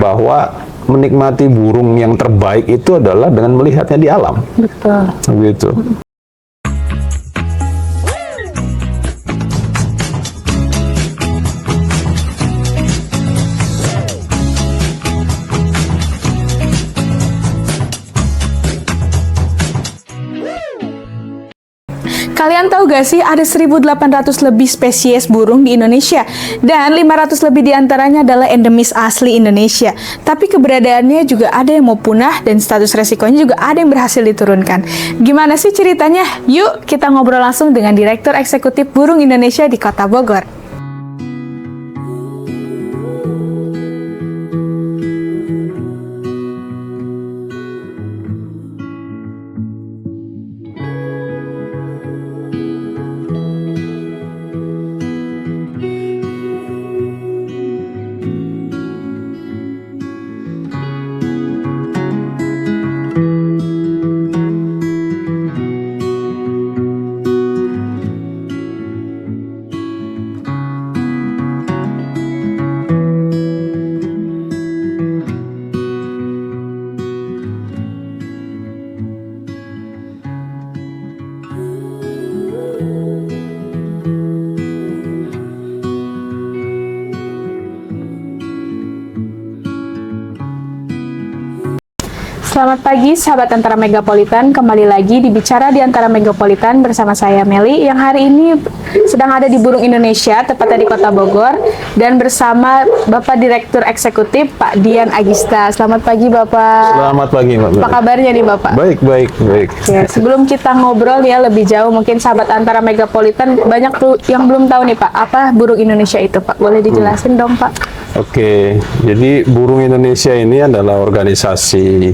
bahwa menikmati burung yang terbaik itu adalah dengan melihatnya di alam. Betul. Begitu. Kalian tahu gak sih ada 1.800 lebih spesies burung di Indonesia dan 500 lebih diantaranya adalah endemis asli Indonesia. Tapi keberadaannya juga ada yang mau punah dan status resikonya juga ada yang berhasil diturunkan. Gimana sih ceritanya? Yuk kita ngobrol langsung dengan Direktur Eksekutif Burung Indonesia di Kota Bogor. Selamat pagi sahabat Antara Megapolitan, kembali lagi di Bicara di Antara Megapolitan bersama saya Meli yang hari ini sedang ada di Burung Indonesia, tepatnya di Kota Bogor, dan bersama Bapak Direktur Eksekutif Pak Dian Agista. Selamat pagi Bapak. Selamat pagi Mbak. Apa kabarnya nih Bapak? Baik, baik, baik. Ya, sebelum kita ngobrol ya lebih jauh, mungkin sahabat Antara Megapolitan banyak tuh yang belum tahu nih Pak, apa Burung Indonesia itu Pak? Boleh dijelasin dong Pak? Oke, jadi Burung Indonesia ini adalah organisasi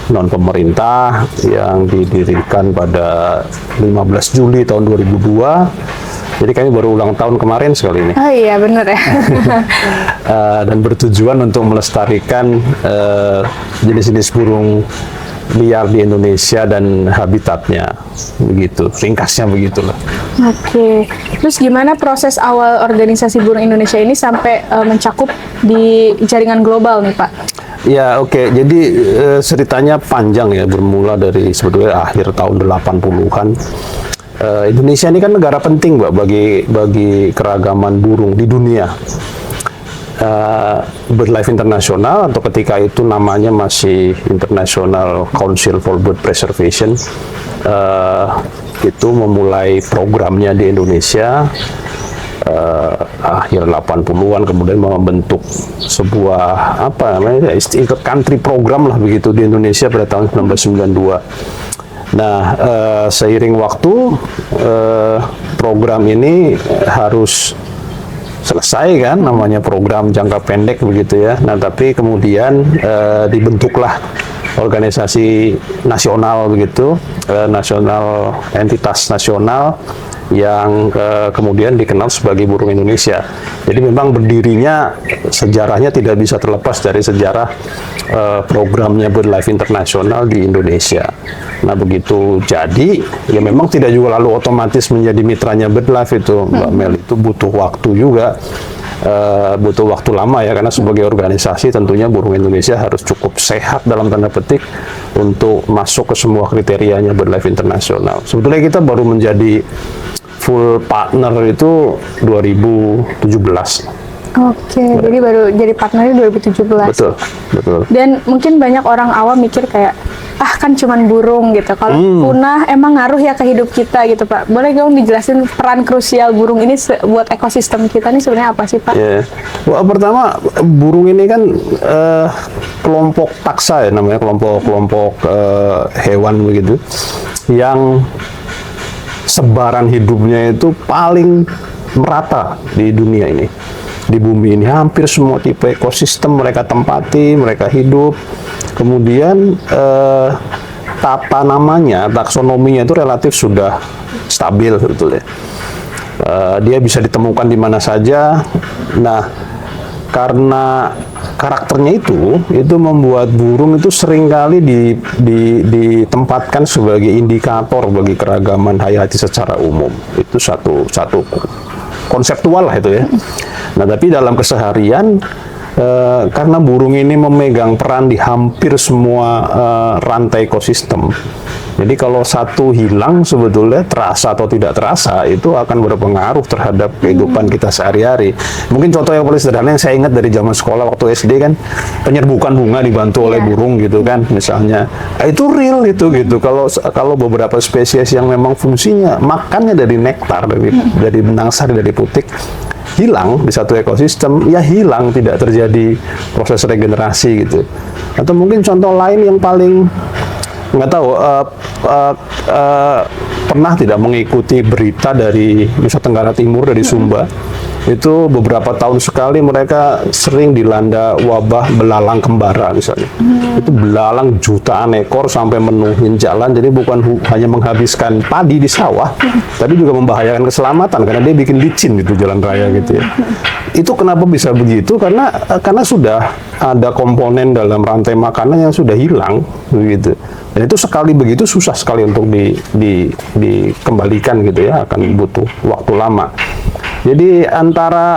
non-pemerintah yang didirikan pada 15 Juli tahun 2002. Jadi kami baru ulang tahun kemarin sekali ini. Oh iya, bener ya. Dan bertujuan untuk melestarikan jenis-jenis burung liar di Indonesia dan habitatnya, begitu. Ringkasnya begitulah. Oke, terus gimana proses awal organisasi Burung Indonesia ini sampai mencakup di jaringan global nih Pak? Ya, oke. Jadi ceritanya panjang ya, bermula dari sebetulnya akhir tahun 80-an. Indonesia ini kan negara penting Mbak bagi keragaman burung di dunia. BirdLife International atau ketika itu namanya masih International Council for Bird Preservation itu memulai programnya di Indonesia akhir 80-an, kemudian membentuk sebuah apa namanya country program lah begitu di Indonesia pada tahun 1992. Nah, seiring waktu program ini harus selesai kan, namanya program jangka pendek begitu ya. Nah, tapi kemudian dibentuklah organisasi nasional begitu, nasional, entitas nasional yang kemudian dikenal sebagai Burung Indonesia. Jadi memang berdirinya sejarahnya tidak bisa terlepas dari sejarah programnya BirdLife International di Indonesia. Nah, begitu jadi ya memang tidak juga lalu otomatis menjadi mitranya BirdLife itu Mbak Mel, itu butuh waktu juga. Butuh waktu lama ya, karena sebagai organisasi tentunya Burung Indonesia harus cukup sehat dalam tanda petik untuk masuk ke semua kriterianya BirdLife International. Sebetulnya kita baru menjadi full partner itu 2017. Oke, jadi baru jadi partnernya 2017. Betul, betul. Dan mungkin banyak orang awam mikir kayak, ah kan cuman burung gitu. Kalau punah emang ngaruh ya ke hidup kita gitu Pak. Boleh dong dijelasin peran krusial burung ini buat ekosistem kita nih sebenarnya apa sih Pak? Yeah. Wah, pertama burung ini kan kelompok taksa ya namanya, kelompok hewan begitu yang sebaran hidupnya itu paling merata di dunia ini. Di bumi ini hampir semua tipe ekosistem mereka tempati, mereka hidup. Kemudian tata namanya, taksonominya itu relatif sudah stabil sebetulnya. Dia bisa ditemukan di mana saja. Nah, karena karakternya itu membuat burung itu seringkali ditempatkan sebagai indikator bagi keragaman hayati secara umum. Itu satu konseptual lah itu ya. Nah, tapi dalam keseharian karena burung ini memegang peran di hampir semua rantai ekosistem. Jadi kalau satu hilang sebetulnya terasa atau tidak terasa itu akan berpengaruh terhadap kehidupan kita sehari-hari. Mungkin contoh yang paling sederhana yang saya ingat dari zaman sekolah waktu SD kan, penyerbukan bunga dibantu oleh burung gitu kan misalnya. Itu real gitu. Kalau beberapa spesies yang memang fungsinya makannya dari nektar, dari benang sari, dari putik, hilang di satu ekosistem, ya hilang, tidak terjadi proses regenerasi gitu. Atau mungkin contoh lain yang paling nggak tahu, pernah tidak mengikuti berita dari Nusa Tenggara Timur, dari Sumba. Itu beberapa tahun sekali mereka sering dilanda wabah belalang kembara misalnya. Itu belalang jutaan ekor sampai menuhin jalan, jadi bukan hanya menghabiskan padi di sawah, tapi juga membahayakan keselamatan karena dia bikin licin gitu jalan raya gitu ya. Itu kenapa bisa begitu? Karena sudah ada komponen dalam rantai makanan yang sudah hilang begitu. Dan itu sekali begitu susah sekali untuk dikembalikan gitu ya, akan butuh waktu lama. Jadi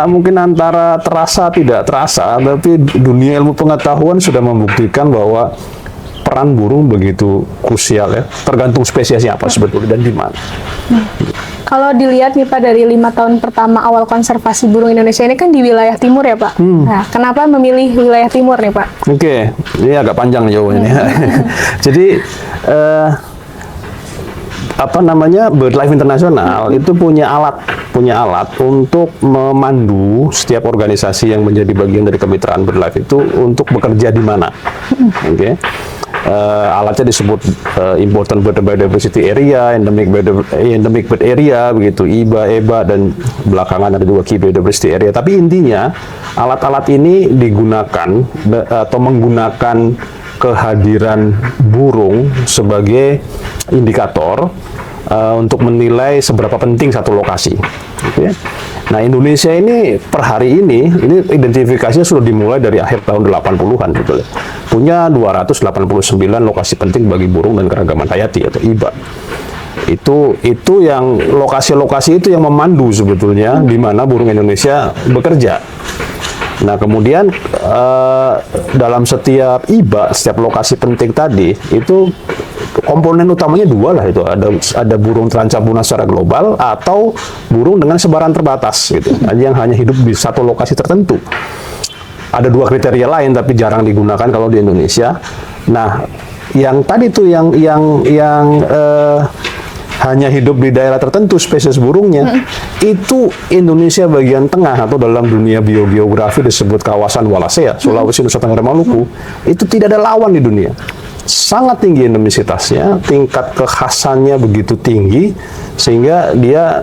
mungkin antara terasa tidak terasa, tapi dunia ilmu pengetahuan sudah membuktikan bahwa peran burung begitu krusial ya, tergantung spesiesnya apa sebetulnya dan di mana. Kalau dilihat nih Pak, dari 5 tahun pertama awal konservasi burung Indonesia ini kan di wilayah timur ya Pak. Nah, kenapa memilih wilayah timur nih Pak? Oke, ini agak panjang jawabannya. Jadi BirdLife International itu punya alat untuk memandu setiap organisasi yang menjadi bagian dari kemitraan BirdLife itu untuk bekerja di mana. Oke. Alatnya disebut Important Bird Biodiversity Area, Endemic Bird Area, begitu, IBA, EBA, dan belakangan ada juga Key Biodiversity Area. Tapi intinya alat-alat ini digunakan atau menggunakan kehadiran burung sebagai indikator untuk menilai seberapa penting satu lokasi. Gitu ya. Nah, Indonesia ini per hari ini identifikasinya sudah dimulai dari akhir tahun 80-an gitu ya. Punya 289 lokasi penting bagi burung dan keragaman hayati atau IBA. Itu yang lokasi-lokasi itu yang memandu sebetulnya di mana burung Indonesia bekerja. Nah, kemudian dalam setiap IBA, setiap lokasi penting tadi itu komponen utamanya dua lah, itu ada burung terancam punah secara global atau burung dengan sebaran terbatas gitu, yang hanya hidup di satu lokasi tertentu. Ada dua kriteria lain tapi jarang digunakan kalau di Indonesia. Nah, yang tadi tuh yang hanya hidup di daerah tertentu spesies burungnya, itu Indonesia bagian tengah atau dalam dunia biogeografi disebut kawasan Wallacea, Sulawesi, Nusa Tenggara, Maluku, itu tidak ada lawan di dunia. Sangat tinggi endemisitasnya, tingkat kekhasannya begitu tinggi, sehingga dia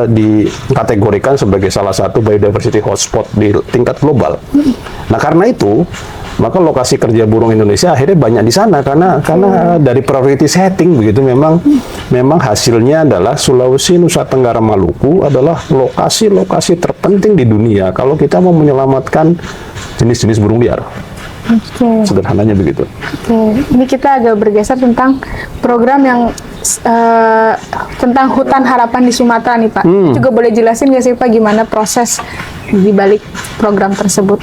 dikategorikan sebagai salah satu biodiversity hotspot di tingkat global. Nah, karena itu, maka lokasi kerja burung Indonesia akhirnya banyak di sana karena dari priority setting begitu, memang hasilnya adalah Sulawesi, Nusa Tenggara, Maluku adalah lokasi-lokasi terpenting di dunia kalau kita mau menyelamatkan jenis-jenis burung liar. Sederhananya begitu. Ini kita agak bergeser tentang program yang tentang hutan harapan di Sumatera nih Pak. Juga boleh jelasin nggak sih Pak gimana proses di balik program tersebut?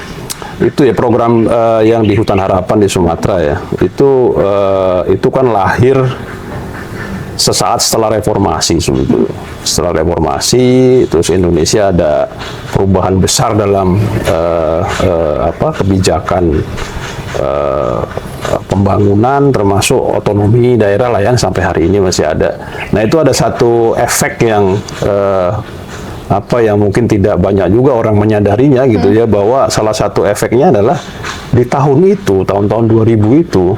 Itu ya program yang di Hutan Harapan di Sumatera ya. Itu kan lahir sesaat setelah reformasi sebetulnya. Setelah reformasi, terus Indonesia ada perubahan besar dalam kebijakan pembangunan, termasuk otonomi daerah lah yang sampai hari ini masih ada. Nah, itu ada satu efek yang yang mungkin tidak banyak juga orang menyadarinya gitu ya, bahwa salah satu efeknya adalah di tahun itu, tahun-tahun 2000 itu,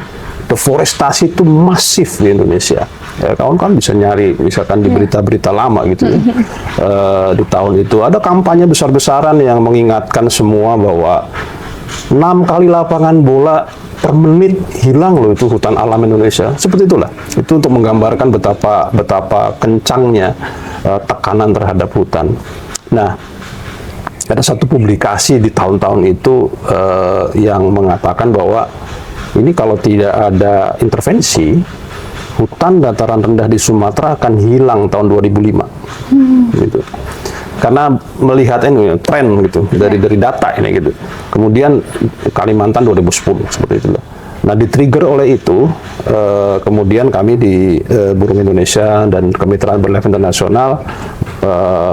deforestasi itu masif di Indonesia. Ya, kawan-kawan bisa nyari misalkan di berita-berita lama gitu ya. Di tahun itu ada kampanye besar-besaran yang mengingatkan semua bahwa 6 kali lapangan bola per menit hilang loh itu hutan alam Indonesia. Seperti itulah. Itu untuk menggambarkan betapa kencangnya tekanan terhadap hutan. Nah, ada satu publikasi di tahun-tahun itu yang mengatakan bahwa ini kalau tidak ada intervensi, hutan dataran rendah di Sumatera akan hilang tahun 2005. Gitu. karena melihat ini tren gitu dari data ini gitu. Kemudian Kalimantan 2010 seperti itu. Nah, di-trigger oleh itu, kemudian kami di Burung Indonesia dan Kemitraan BirdLife Internasional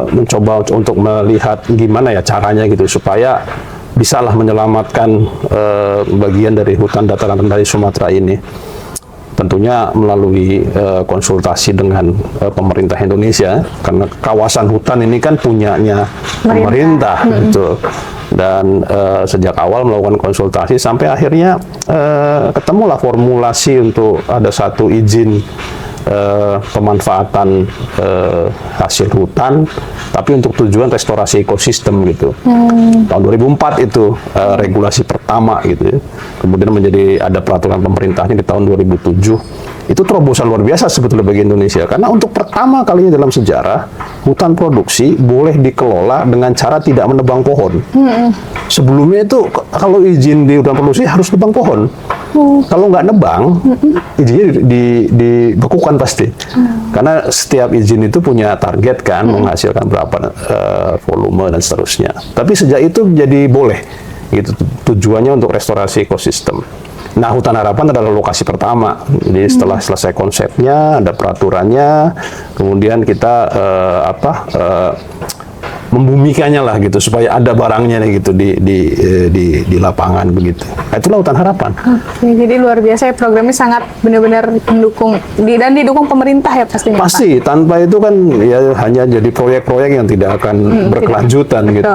mencoba untuk melihat gimana ya caranya gitu supaya bisalah menyelamatkan bagian dari hutan dataran rendah di Sumatera ini. Tentunya melalui konsultasi dengan pemerintah Indonesia, karena kawasan hutan ini kan punyanya pemerintah, gitu. Dan sejak awal melakukan konsultasi sampai akhirnya ketemulah formulasi untuk ada satu izin pemanfaatan hasil hutan, tapi untuk tujuan restorasi ekosistem gitu. Tahun 2004 itu regulasi pertama gitu ya. Kemudian menjadi ada peraturan pemerintahnya di tahun 2007. Itu terobosan luar biasa sebetulnya bagi Indonesia, karena untuk pertama kalinya dalam sejarah hutan produksi boleh dikelola dengan cara tidak menebang pohon. Sebelumnya itu kalau izin di hutan produksi harus nebang pohon. Kalau nggak nebang, izinnya dibekukan pasti. Karena setiap izin itu punya target kan, menghasilkan berapa volume dan seterusnya. Tapi sejak itu jadi boleh. Gitu, tujuannya untuk restorasi ekosistem. Nah, Hutan Harapan adalah lokasi pertama. Jadi setelah selesai konsepnya, ada peraturannya, kemudian kita membumikannya lah gitu supaya ada barangnya nih gitu di lapangan begitu. Nah, itulah Hutan Harapan. Oke, jadi luar biasa ya, programnya sangat benar-benar mendukung dan didukung pemerintah ya pastinya. Pasti, Pak. tanpa itu kan ya hanya jadi proyek-proyek yang tidak akan berkelanjutan gitu.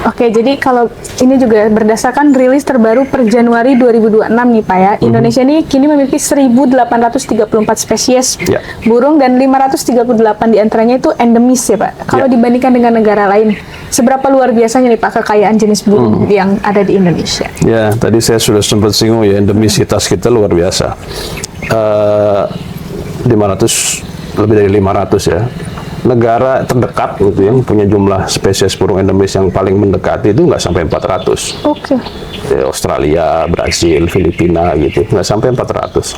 Oke, jadi kalau ini juga berdasarkan rilis terbaru per Januari 2026 nih Pak ya, Indonesia ini kini memiliki 1.834 spesies burung dan 538 diantaranya itu endemis ya Pak. Kalau dibandingkan dengan negara lain, seberapa luar biasanya nih Pak kekayaan jenis burung yang ada di Indonesia? Ya, tadi saya sudah sempat singgung ya, endemisitas kita luar biasa. 500, lebih dari 500 ya. Negara terdekat gitu yang punya jumlah spesies burung endemis yang paling mendekati itu nggak sampai 400. Oke. Australia, Brazil, Filipina gitu, nggak sampai 400.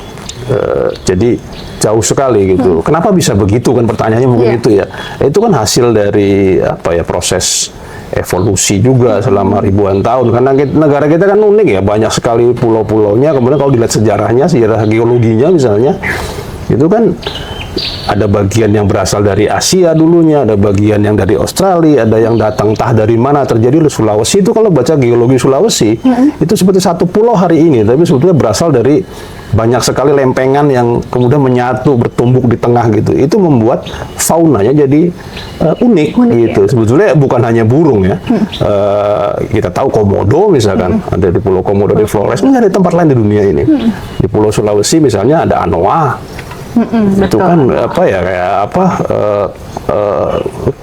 Jadi jauh sekali gitu. Kenapa bisa begitu kan pertanyaannya mungkin itu ya. Itu kan hasil dari proses evolusi juga selama ribuan tahun, karena negara kita kan unik ya, banyak sekali pulau-pulaunya. Kemudian kalau dilihat sejarahnya, sejarah geologinya misalnya, itu kan ada bagian yang berasal dari Asia dulunya, ada bagian yang dari Australia, ada yang datang entah dari mana terjadi di Sulawesi. Itu kalau baca geologi Sulawesi, itu seperti satu pulau hari ini, tapi sebetulnya berasal dari banyak sekali lempengan yang kemudian menyatu, bertumbuk di tengah gitu. Itu membuat faunanya jadi unik gitu. Ya? Sebetulnya bukan hanya burung ya. Kita tahu Komodo misalkan, ada di Pulau Komodo di Flores, nggak ada tempat lain di dunia ini. Di Pulau Sulawesi misalnya ada anoa. Itu kan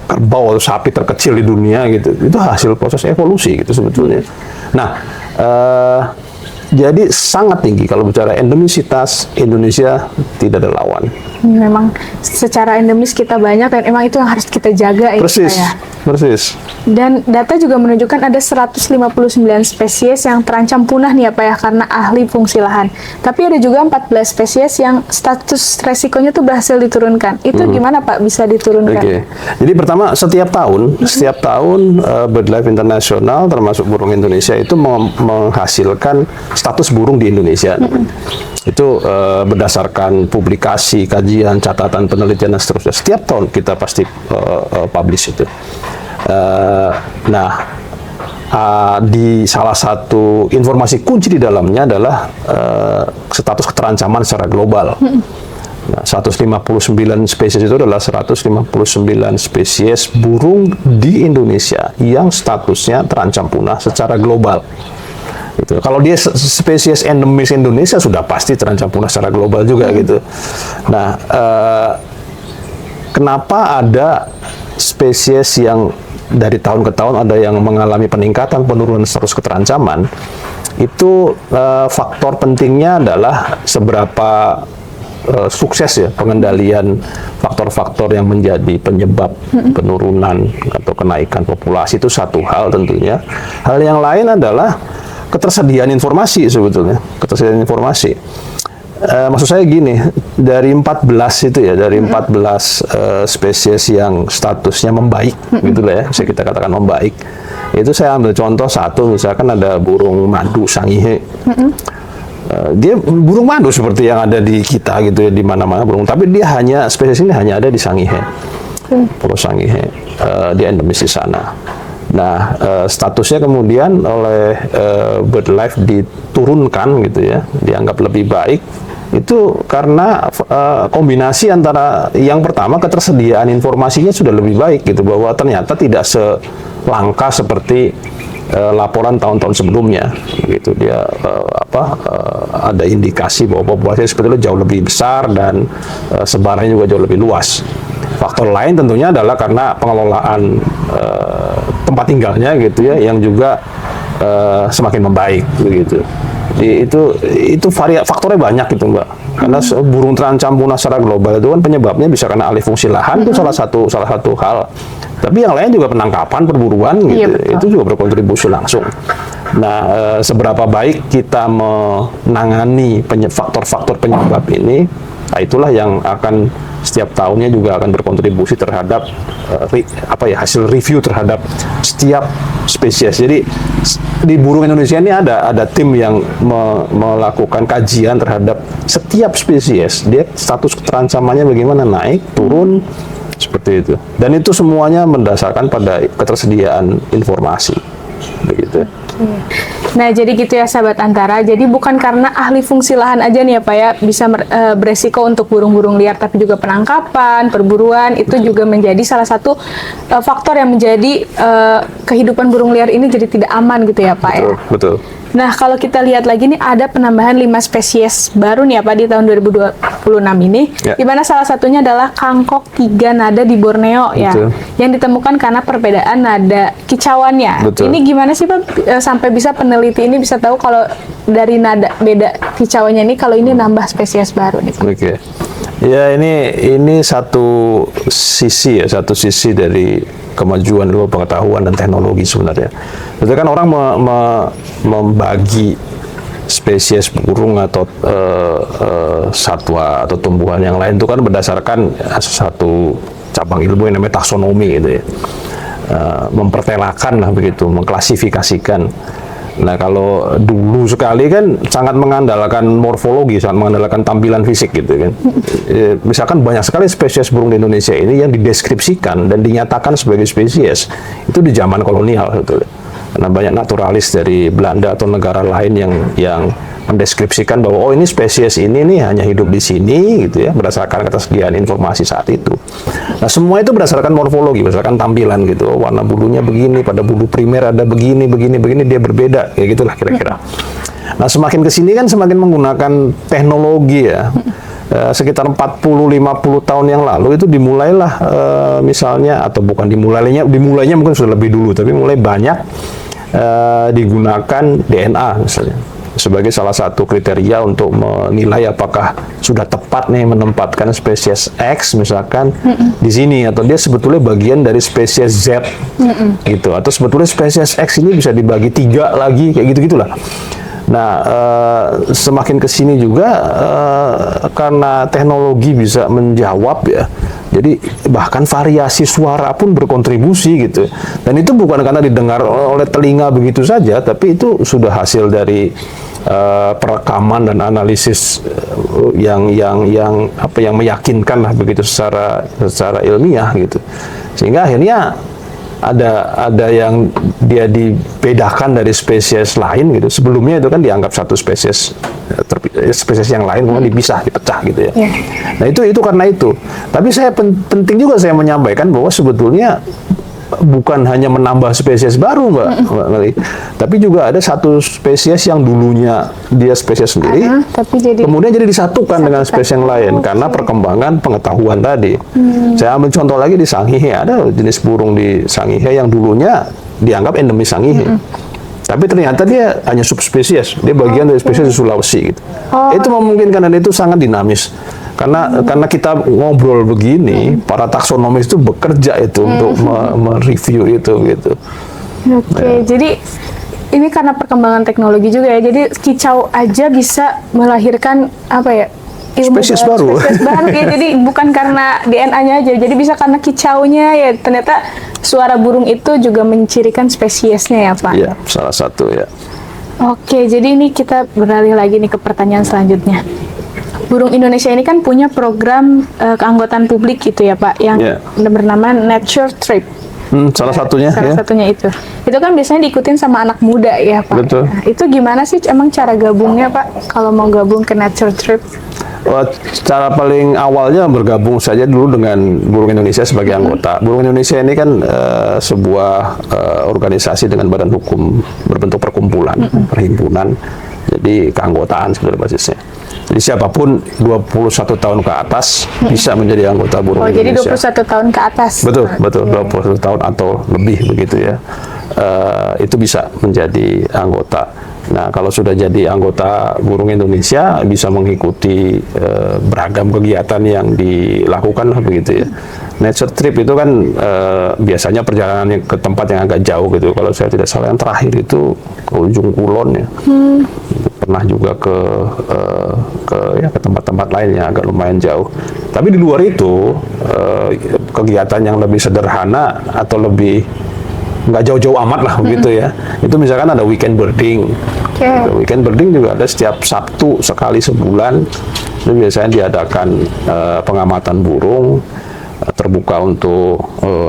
kerbau atau sapi terkecil di dunia gitu. Itu hasil proses evolusi gitu sebetulnya. Nah, jadi sangat tinggi kalau bicara endemisitas, Indonesia tidak ada lawan. Memang secara endemis kita banyak dan emang itu yang harus kita jaga ya. Persis. Dan data juga menunjukkan ada 159 spesies yang terancam punah nih ya Pak ya, karena ahli fungsi lahan. Tapi ada juga 14 spesies yang status resikonya tuh berhasil diturunkan. Itu gimana Pak bisa diturunkan? Jadi pertama setiap tahun BirdLife Internasional termasuk Burung Indonesia itu menghasilkan status burung di Indonesia. Itu berdasarkan publikasi, kajian, catatan, penelitian dan seterusnya. Setiap tahun kita pasti publish itu. Di salah satu informasi kunci di dalamnya adalah status keterancaman secara global. Nah, 159 spesies itu adalah 159 spesies burung di Indonesia yang statusnya terancam punah secara global. Gitu. Kalau dia spesies endemis Indonesia sudah pasti terancam punah secara global juga gitu. Nah, kenapa ada spesies yang dari tahun ke tahun ada yang mengalami peningkatan, penurunan status keterancaman? Itu faktor pentingnya adalah seberapa sukses ya pengendalian faktor-faktor yang menjadi penyebab penurunan atau kenaikan populasi. Itu satu hal tentunya. Hal yang lain adalah ketersediaan informasi sebetulnya. Ketersediaan informasi. maksud saya gini, dari 14 itu ya, dari 14 spesies yang statusnya membaik, gitu lah ya, bisa kita katakan membaik. Itu saya ambil contoh satu, misalkan ada burung madu sangihe. Dia burung madu seperti yang ada di kita gitu ya, di mana-mana burung. Tapi dia hanya, spesies ini hanya ada di Sangihe, Pulau Sangihe, dia endemis di sana. Nah, statusnya kemudian oleh BirdLife diturunkan gitu ya, dianggap lebih baik. Itu karena kombinasi antara yang pertama, ketersediaan informasinya sudah lebih baik gitu, bahwa ternyata tidak selangka seperti laporan tahun-tahun sebelumnya gitu. Dia ada indikasi bahwa populasi sebetulnya jauh lebih besar dan sebarannya juga jauh lebih luas. Faktor lain tentunya adalah karena pengelolaan tempat tinggalnya gitu ya, yang juga semakin membaik begitu. Jadi itu faktornya banyak gitu, Mbak. Karena burung terancam punah secara global itu kan penyebabnya bisa karena alih fungsi lahan, itu salah satu hal. Tapi yang lain juga penangkapan, perburuan gitu. Iya, itu juga berkontribusi langsung. Nah, seberapa baik kita menangani faktor-faktor penyebab ini, nah itulah yang akan setiap tahunnya juga akan berkontribusi terhadap hasil review terhadap setiap spesies. Jadi di burung Indonesia ini ada tim yang melakukan kajian terhadap setiap spesies. Dia status keterancamannya bagaimana, naik, turun, seperti itu. Dan itu semuanya mendasarkan pada ketersediaan informasi. Begitu. Nah, jadi gitu ya sahabat Antara. Jadi bukan karena ahli fungsi lahan aja nih ya Pak ya bisa beresiko untuk burung-burung liar, tapi juga penangkapan, perburuan itu juga menjadi salah satu faktor yang menjadi kehidupan burung liar ini jadi tidak aman gitu ya Pak ya. Betul. Nah, kalau kita lihat lagi nih ada penambahan 5 spesies baru nih ya Pak di tahun 2026 ini, ya, di mana salah satunya adalah kangkok 3 nada di Borneo ya, yang ditemukan karena perbedaan nada kicauannya. Betul. Ini gimana sih Pak sampai bisa peneliti ini bisa tahu kalau dari nada beda kicauannya ini kalau ini nambah spesies baru nih Pak? Oke. Ya, ini satu sisi dari kemajuan ilmu pengetahuan dan teknologi sebenarnya. Itu kan orang membagi spesies burung atau satwa atau tumbuhan yang lain itu kan berdasarkan satu cabang ilmu yang namanya taksonomi gitu ya. Mempertelakan lah begitu, mengklasifikasikan. Nah, kalau dulu sekali kan sangat mengandalkan morfologi, sangat mengandalkan tampilan fisik gitu kan. Misalkan banyak sekali spesies burung di Indonesia ini yang dideskripsikan dan dinyatakan sebagai spesies itu di zaman kolonial gitu. Karena banyak naturalis dari Belanda atau negara lain yang mendeskripsikan bahwa oh ini spesies ini nih hanya hidup di sini gitu ya, berdasarkan ketersediaan informasi saat itu. Nah, semua itu berdasarkan morfologi, berdasarkan tampilan gitu. Oh, warna bulunya begini, pada bulu primer ada begini, dia berbeda, kayak gitulah kira-kira. Nah, semakin kesini kan semakin menggunakan teknologi ya. Sekitar 40-50 tahun yang lalu itu dimulailah misalnya, atau bukan dimulainya mungkin sudah lebih dulu, tapi mulai banyak digunakan DNA misalnya sebagai salah satu kriteria untuk menilai apakah sudah tepat nih menempatkan spesies X misalkan di sini, atau dia sebetulnya bagian dari spesies Z gitu, atau sebetulnya spesies X ini bisa dibagi 3 lagi, kayak gitu-gitulah. Nah, semakin kesini juga karena teknologi bisa menjawab ya, jadi bahkan variasi suara pun berkontribusi gitu. Dan itu bukan karena didengar oleh telinga begitu saja, tapi itu sudah hasil dari perekaman dan analisis yang meyakinkan lah begitu secara ilmiah gitu. Sehingga akhirnya ada yang dia dibedakan dari spesies lain gitu. Sebelumnya itu kan dianggap satu spesies yang lain kemudian dipecah gitu ya. Nah, itu karena itu. Tapi penting juga saya menyampaikan bahwa sebetulnya bukan hanya menambah spesies baru, Mbak Meli, tapi juga ada satu spesies yang dulunya dia spesies sendiri, kemudian jadi disatukan dengan spesies yang lain karena perkembangan pengetahuan tadi. Saya ambil contoh lagi di Sangihe, ada jenis burung di Sangihe yang dulunya dianggap endemis Sangihe. Tapi ternyata dia hanya subspesies, dia bagian dari spesies di Sulawesi gitu. Itu memungkinkan dan itu sangat dinamis. Karena kita ngobrol begini, para taksonomis itu bekerja itu untuk mereview itu gitu. Oke, jadi ini karena perkembangan teknologi juga ya. Jadi kicau aja bisa melahirkan apa ya? spesies baru. Spesies baru ya. Jadi bukan karena DNA-nya aja, jadi bisa karena kicaunya ya. Ternyata suara burung itu juga mencirikan spesiesnya ya Pak. Iya, salah satu ya. Oke, jadi ini kita beralih lagi nih ke pertanyaan selanjutnya. Burung Indonesia ini kan punya program keanggotaan publik gitu ya Pak, yang bernama Nature Trip. Salah satunya Salah satunya itu. Itu kan biasanya diikutin sama anak muda ya Pak. Betul. Nah, itu gimana sih emang cara gabungnya Pak kalau mau gabung ke Nature Trip? Cara paling awalnya bergabung saja dulu dengan Burung Indonesia sebagai anggota. Burung Indonesia ini kan sebuah organisasi dengan badan hukum berbentuk perkumpulan, perhimpunan. Jadi keanggotaan sebenarnya basisnya. Jadi siapapun 21 tahun ke atas bisa menjadi anggota Burung Indonesia. Jadi 21 tahun ke atas. Betul, betul. 21 tahun atau lebih begitu ya. Itu bisa menjadi anggota. Nah, kalau sudah jadi anggota Burung Indonesia bisa mengikuti beragam kegiatan yang dilakukan lah begitu ya. Nature trip itu kan biasanya perjalanan ke tempat yang agak jauh gitu. Kalau saya tidak salah yang terakhir itu ke Ujung Kulon ya. Pernah juga ke tempat-tempat lain yang agak lumayan jauh. Tapi di luar itu kegiatan yang lebih sederhana atau lebih nggak jauh-jauh amat lah begitu ya. Itu misalkan ada weekend birding. Weekend birding juga ada setiap Sabtu sekali sebulan. Itu biasanya diadakan pengamatan burung terbuka untuk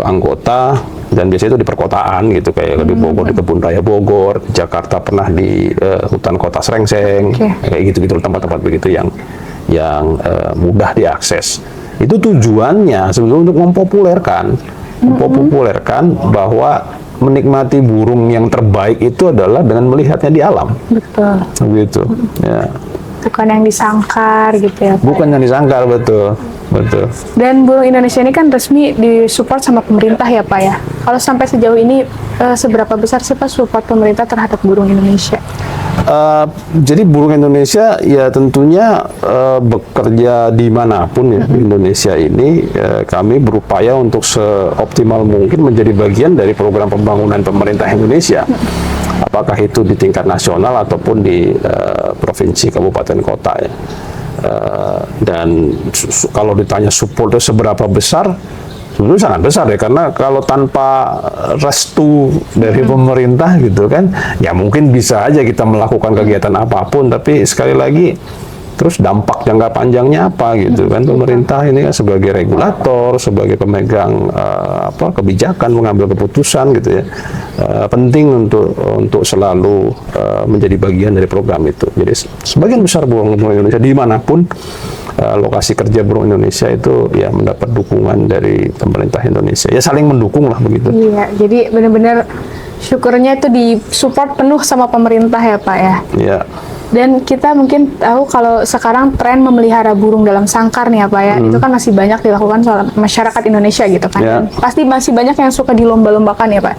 anggota, dan biasanya itu di perkotaan gitu, kayak di Bogor di Kebun Raya Bogor, Jakarta pernah di hutan kota Srengseng, kayak gitu-gitu tempat-tempat begitu yang mudah diakses. Itu tujuannya sebetulnya untuk mempopulerkan bahwa menikmati burung yang terbaik itu adalah dengan melihatnya di alam. Betul. Begitu. Ya. Bukan yang disangkar gitu ya Pak. Bukan yang disangkar, betul. Betul. Dan burung Indonesia ini kan resmi disupport sama pemerintah ya Pak ya. Kalau sampai sejauh ini seberapa besar sih Pak support pemerintah terhadap burung Indonesia? Jadi burung Indonesia ya tentunya bekerja dimanapun ya di Indonesia ini, kami berupaya untuk seoptimal mungkin menjadi bagian dari program pembangunan pemerintah Indonesia. Apakah itu di tingkat nasional ataupun di provinsi, kabupaten, kota ya. Dan kalau ditanya support itu seberapa besar, sebenarnya sangat besar ya, karena kalau tanpa restu dari pemerintah gitu kan, ya mungkin bisa aja kita melakukan kegiatan apapun, tapi sekali lagi terus dampak jangka panjangnya apa gitu kan. Pemerintah ini kan sebagai regulator, sebagai pemegang kebijakan, mengambil keputusan gitu ya, penting untuk selalu menjadi bagian dari program itu. Jadi sebagian besar burung Indonesia dimanapun lokasi kerja burung Indonesia itu ya mendapat dukungan dari pemerintah Indonesia, ya saling mendukung lah begitu. Iya, jadi benar-benar syukurnya itu disupport penuh sama pemerintah ya Pak ya. Iya. Dan kita mungkin tahu kalau sekarang tren memelihara burung dalam sangkar nih ya Pak ya, itu kan masih banyak dilakukan oleh masyarakat Indonesia gitu kan. Dan pasti masih banyak yang suka dilomba-lombakan ya Pak.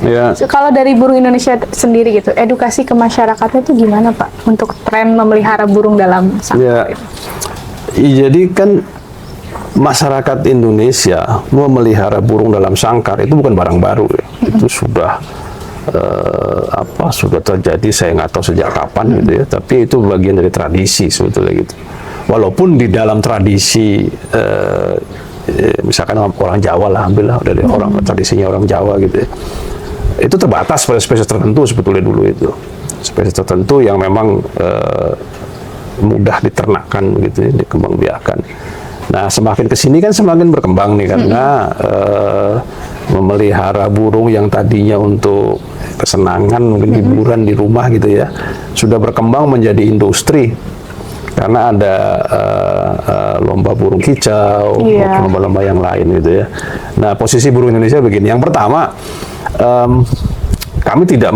Kalau dari burung Indonesia sendiri gitu, edukasi ke masyarakatnya itu gimana Pak untuk tren memelihara burung dalam sangkar itu? Jadi kan masyarakat Indonesia memelihara burung dalam sangkar itu bukan barang baru ya. Itu sudah sudah terjadi, saya nggak tahu sejak kapan gitu ya, tapi itu bagian dari tradisi sebetulnya gitu. Walaupun di dalam tradisi misalkan orang Jawa lah, ambillah dari orang tradisinya orang Jawa gitu ya, itu terbatas pada spesies tertentu sebetulnya dulu itu, spesies tertentu yang memang mudah diternakkan gitu ya, dikembangbiakan. Nah, semakin kesini kan semakin berkembang nih, karena memelihara burung yang tadinya untuk kesenangan, mungkin hiburan di rumah gitu ya, sudah berkembang menjadi industri. Karena ada lomba burung kicau, lomba-lomba yang lain gitu ya. Nah, posisi burung Indonesia begini. Yang pertama, kami tidak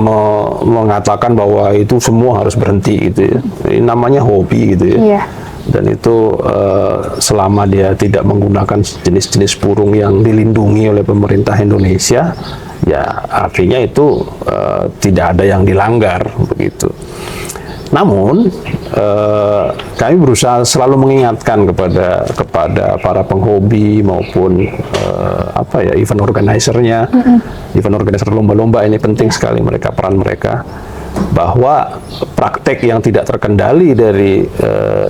mengatakan bahwa itu semua harus berhenti gitu ya. Ini namanya hobi gitu ya. Dan itu selama dia tidak menggunakan jenis-jenis burung yang dilindungi oleh pemerintah Indonesia, ya artinya itu tidak ada yang dilanggar begitu. Namun kami berusaha selalu mengingatkan kepada para penghobi maupun event organizer-nya, event organizer lomba-lomba ini penting sekali peran mereka bahwa praktek yang tidak terkendali dari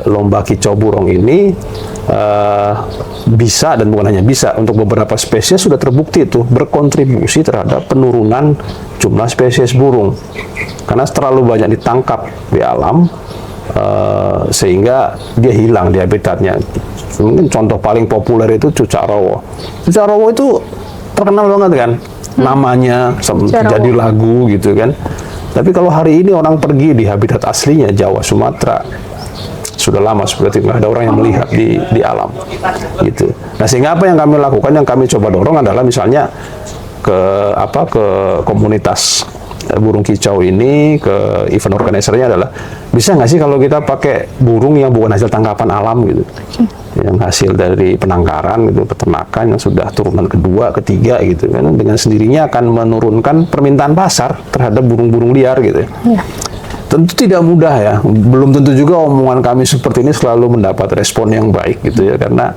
lomba kicau burung ini bisa, dan bukan hanya bisa, untuk beberapa spesies sudah terbukti itu berkontribusi terhadap penurunan jumlah spesies burung karena terlalu banyak ditangkap di alam, sehingga dia hilang di habitatnya. Mungkin contoh paling populer itu cucak rawa. Cucak rawa itu terkenal banget kan, namanya jadi lagu gitu kan. Tapi kalau hari ini orang pergi di habitat aslinya Jawa, Sumatera, sudah lama seperti nggak ada orang yang melihat di alam gitu. Nah, sehingga apa yang kami lakukan, yang kami coba dorong adalah misalnya ke komunitas burung kicau ini, ke event organizer-nya adalah, bisa nggak sih kalau kita pakai burung yang bukan hasil tangkapan alam gitu, yang hasil dari penangkaran gitu, peternakan yang sudah turunan kedua, ketiga gitu kan, dengan sendirinya akan menurunkan permintaan pasar terhadap burung-burung liar gitu. Ya. Tentu tidak mudah ya, belum tentu juga omongan kami seperti ini selalu mendapat respon yang baik gitu ya, karena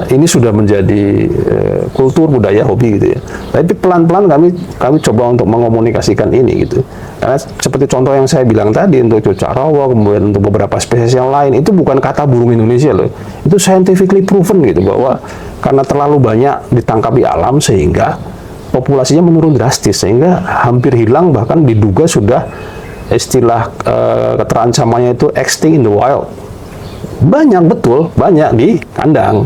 ini sudah menjadi kultur, budaya, hobi gitu ya. Tapi pelan-pelan kami coba untuk mengomunikasikan ini gitu. Karena seperti contoh yang saya bilang tadi, untuk cucak rawa, kemudian untuk beberapa spesies yang lain, itu bukan kata burung Indonesia loh. Itu scientifically proven gitu, bahwa karena terlalu banyak ditangkap di alam sehingga populasinya menurun drastis, sehingga hampir hilang, bahkan diduga sudah istilah keterancamannya itu extinct in the wild. Banyak, betul, banyak di kandang,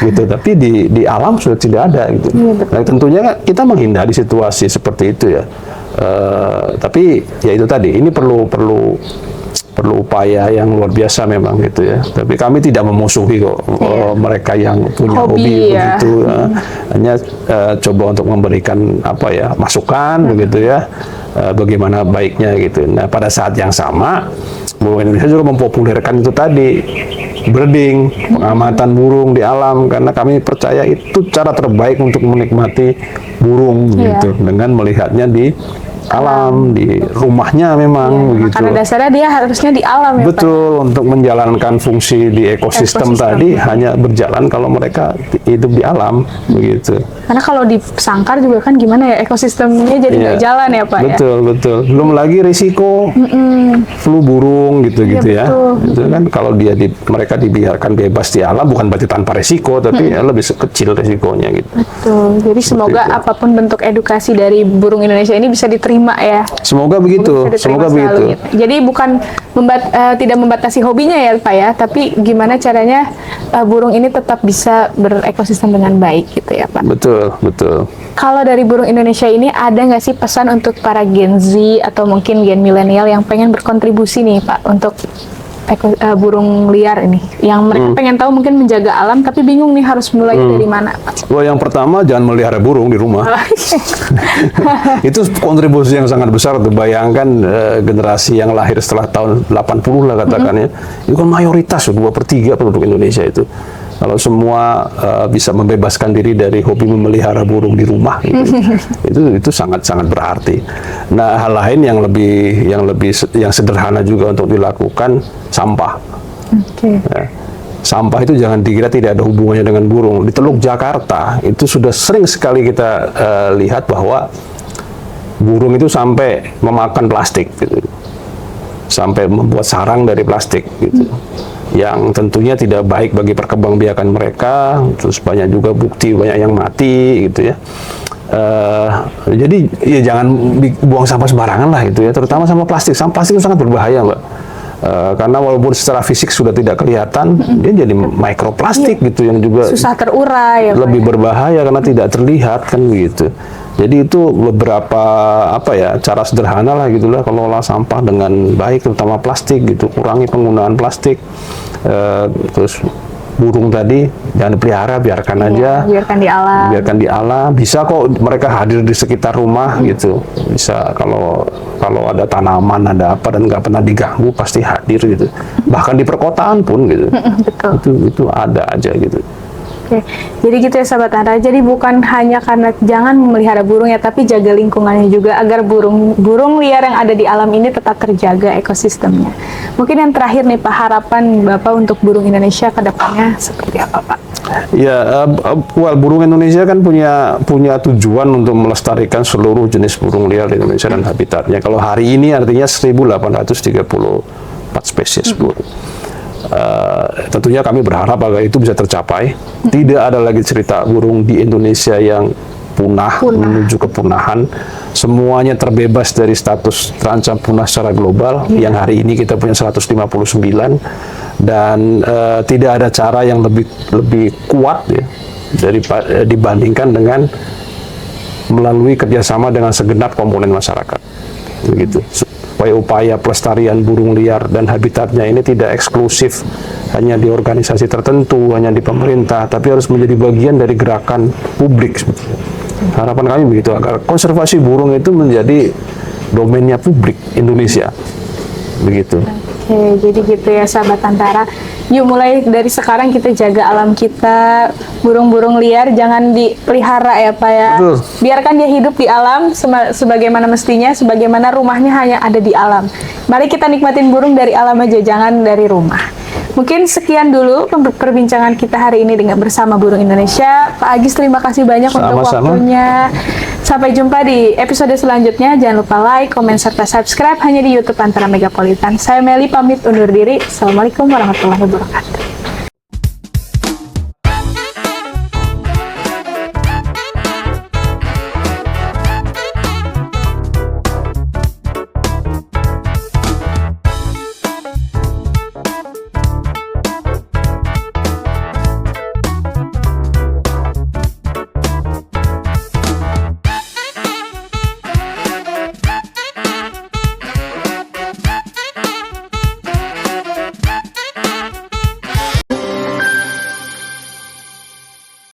gitu. Tapi di alam sudah tidak ada gitu. Nah, tentunya kita menghindari situasi seperti itu ya. Tapi ya itu tadi, ini perlu upaya yang luar biasa memang gitu ya. Tapi kami tidak memusuhi kok mereka yang punya hobi ya. begitu. Hanya coba untuk memberikan masukan begitu ya, bagaimana baiknya gitu. Nah, pada saat yang sama burung Indonesia juga mempopulerkan itu tadi, breeding, pengamatan burung di alam, karena kami percaya itu cara terbaik untuk menikmati burung gitu, dengan melihatnya di alam, di rumahnya memang begitu. Karena dasarnya dia harusnya di alam ya, betul, Pak? Untuk menjalankan fungsi di ekosistem tadi hanya berjalan kalau mereka hidup di alam begitu. Karena kalau di sangkar juga kan gimana ya, ekosistemnya jadi nggak jalan ya, Pak. Betul. Belum lagi risiko flu burung gitu-gitu ya. Itu kan kalau mereka dibiarkan bebas di alam, bukan berarti tanpa risiko, tapi lebih kecil risikonya gitu. Betul. Jadi semoga apapun bentuk edukasi dari burung Indonesia ini bisa diterima ya. Semoga begitu. Semoga begitu. Gitu. Jadi bukan tidak membatasi hobinya ya, Pak ya, tapi gimana caranya burung ini tetap bisa berekosistem dengan baik gitu ya, Pak. Betul. Kalau dari burung Indonesia ini ada nggak sih pesan untuk para Gen Z atau mungkin Gen milenial yang pengen berkontribusi nih, Pak, untuk burung liar ini, yang mereka pengen tahu, mungkin menjaga alam tapi bingung nih harus mulai dari mana, Pak? Wah, yang pertama jangan melihara burung di rumah. Itu kontribusi yang sangat besar tuh. Bayangkan generasi yang lahir setelah tahun 80 lah katakannya, itu kan mayoritas 2/3 penduduk Indonesia itu. Kalau semua bisa membebaskan diri dari hobi memelihara burung di rumah, gitu, itu sangat-sangat berarti. Nah, hal lain yang sederhana juga untuk dilakukan, sampah. Nah, sampah itu jangan dikira tidak ada hubungannya dengan burung. Di Teluk Jakarta itu sudah sering sekali kita lihat bahwa burung itu sampai memakan plastik, gitu, sampai membuat sarang dari plastik, gitu. Yang tentunya tidak baik bagi perkembangbiakan mereka. Terus banyak juga bukti banyak yang mati gitu ya. Jadi ya jangan buang sampah sembarangan lah gitu ya, terutama sampah plastik. Sampah plastik itu sangat berbahaya, Mbak. Karena walaupun secara fisik sudah tidak kelihatan, dia jadi mikroplastik gitu, yang juga susah terurai ya, lebih berbahaya karena tidak terlihat kan begitu. Jadi itu beberapa cara sederhana lah gitulah, kelola sampah dengan baik, terutama plastik gitu, kurangi penggunaan plastik. Terus burung tadi jangan dipelihara, biarkan aja, biarkan di alam. Bisa kok mereka hadir di sekitar rumah gitu, bisa kalau ada tanaman, ada apa dan nggak pernah diganggu, pasti hadir gitu. Bahkan di perkotaan pun gitu. Itu ada aja gitu. Oke, jadi gitu ya sahabat Andra. Jadi bukan hanya karena jangan memelihara burung ya, tapi jaga lingkungannya juga agar burung liar yang ada di alam ini tetap terjaga ekosistemnya. Mungkin yang terakhir nih Pak, harapan Bapak untuk burung Indonesia ke depannya seperti apa, Pak? Ya, burung Indonesia kan punya tujuan untuk melestarikan seluruh jenis burung liar di Indonesia dan habitatnya. Kalau hari ini artinya 1.834 spesies burung. Tentunya kami berharap agar itu bisa tercapai. Tidak ada lagi cerita burung di Indonesia yang punah, menuju kepunahan. Semuanya terbebas dari status terancam punah secara global. Yang hari ini kita punya 159, dan tidak ada cara yang lebih kuat ya dibandingkan dengan melalui kerjasama dengan segenap komponen masyarakat, begitu. Upaya pelestarian burung liar dan habitatnya ini tidak eksklusif hanya di organisasi tertentu, hanya di pemerintah, tapi harus menjadi bagian dari gerakan publik. Harapan kami begitu, agar konservasi burung itu menjadi domainnya publik Indonesia, begitu. Oke, jadi gitu ya sahabat Antara. Yuk mulai dari sekarang kita jaga alam kita, burung-burung liar jangan dipelihara ya Pak ya. Betul. Biarkan dia hidup di alam sebagaimana mestinya, sebagaimana rumahnya hanya ada di alam. Mari kita nikmatin burung dari alam aja, jangan dari rumah. Mungkin sekian dulu perbincangan kita hari ini dengan bersama Burung Indonesia. Pak Agis, terima kasih banyak untuk waktunya. Sampai jumpa di episode selanjutnya. Jangan lupa like, komen, serta subscribe hanya di YouTube Antara Megapolitan. Saya Meli pamit undur diri. Assalamualaikum warahmatullahi wabarakatuh.